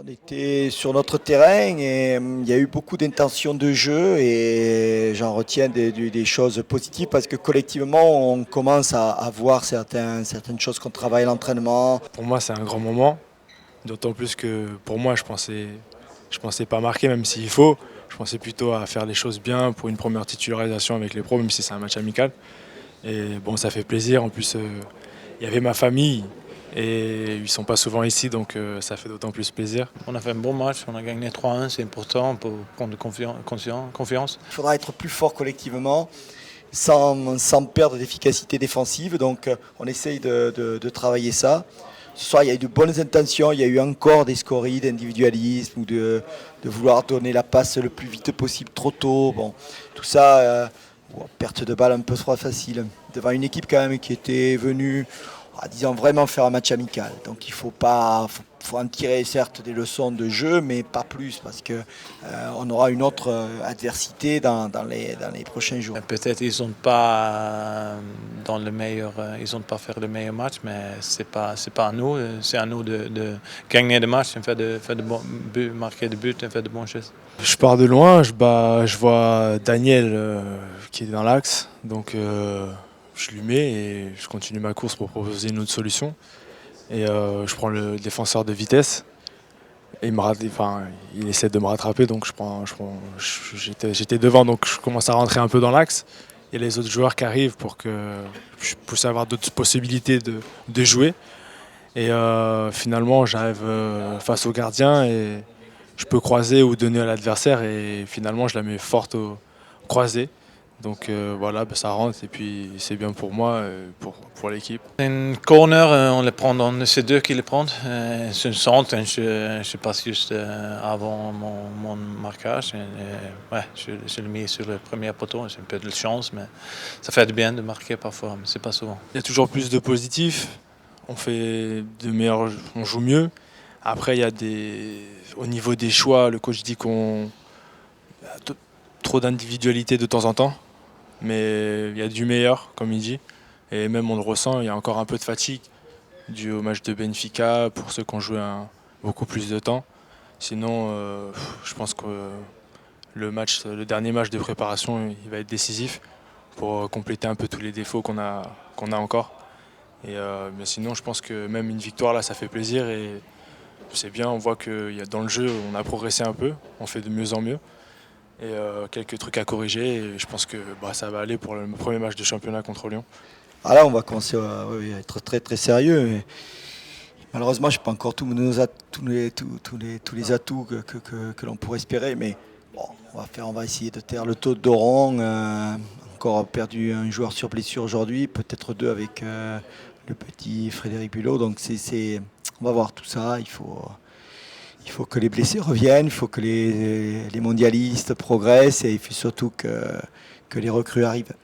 On était sur notre terrain et il y a eu beaucoup d'intentions de jeu et j'en retiens des choses positives parce que collectivement on commence à voir certaines choses qu'on travaille à l'entraînement. Pour moi, c'est un grand moment, d'autant plus que pour moi, je pensais pas marquer, même s'il faut. Je pensais plutôt à faire les choses bien pour une première titularisation avec les pros, même si c'est un match amical. Et bon, ça fait plaisir. En plus, il y avait ma famille et ils sont pas souvent ici, donc ça fait d'autant plus plaisir. On a fait un bon match, on a gagné 3-1, c'est important pour prendre confiance. Il faudra être plus fort collectivement sans perdre d'efficacité défensive, donc on essaye de travailler ça. Ce soir, il y a eu de bonnes intentions, il y a eu encore des scories d'individualisme ou de vouloir donner la passe le plus vite possible trop tôt. Bon, tout ça, perte de balle un peu trop facile. Devant une équipe quand même qui était venue, disons, vraiment faire un match amical. Donc il faut en tirer certes des leçons de jeu, mais pas plus, parce que on aura une autre adversité dans les prochains jours. Peut-être ils n'ont pas ils ont pas fait le meilleur match, mais c'est pas à nous. C'est à nous de gagner des matchs, faire de bons buts, marquer des buts, faire de bonnes choses. Je pars de loin, je vois Daniel qui est dans l'axe, donc je lui mets et je continue ma course pour proposer une autre solution. Et je prends le défenseur de vitesse. Et il essaie de me rattraper, donc j'étais devant, donc je commence à rentrer un peu dans l'axe. Il y a les autres joueurs qui arrivent pour que je puisse avoir d'autres possibilités de jouer. Et finalement, j'arrive face au gardien et je peux croiser ou donner à l'adversaire. Et finalement, je la mets forte au croisé. Donc voilà, ça rentre et puis c'est bien pour moi, pour l'équipe. Un corner, on le prend, c'est deux qui le prennent. C'est une centre, je passe juste avant mon marquage. Je le mets sur le premier poteau, j'ai un peu de chance, mais ça fait du bien de marquer parfois, mais c'est pas souvent. Il y a toujours plus de positifs, on joue mieux. Après, au niveau des choix, le coach dit qu'on a trop d'individualité de temps en temps. Mais il y a du meilleur, comme il dit. Et même on le ressent, il y a encore un peu de fatigue dû au match de Benfica pour ceux qui ont joué beaucoup plus de temps. Sinon, je pense que le dernier match de préparation, il va être décisif pour compléter un peu tous les défauts qu'on a encore. Mais sinon, je pense que même une victoire, là, ça fait plaisir. Et c'est bien, on voit que dans le jeu, on a progressé un peu, on fait de mieux en mieux. Et quelques trucs à corriger et je pense que ça va aller pour le premier match de championnat contre Lyon. Là, on va commencer à être très très sérieux. Mais malheureusement, je n'ai pas encore tous les atouts que l'on pourrait espérer. Mais bon, on va essayer de taire le taux de Doron. Encore perdu un joueur sur blessure aujourd'hui, peut-être deux avec le petit Frédéric Bulot. Donc on va voir tout ça. Il faut que les blessés reviennent, il faut que les mondialistes progressent et il faut surtout que les recrues arrivent.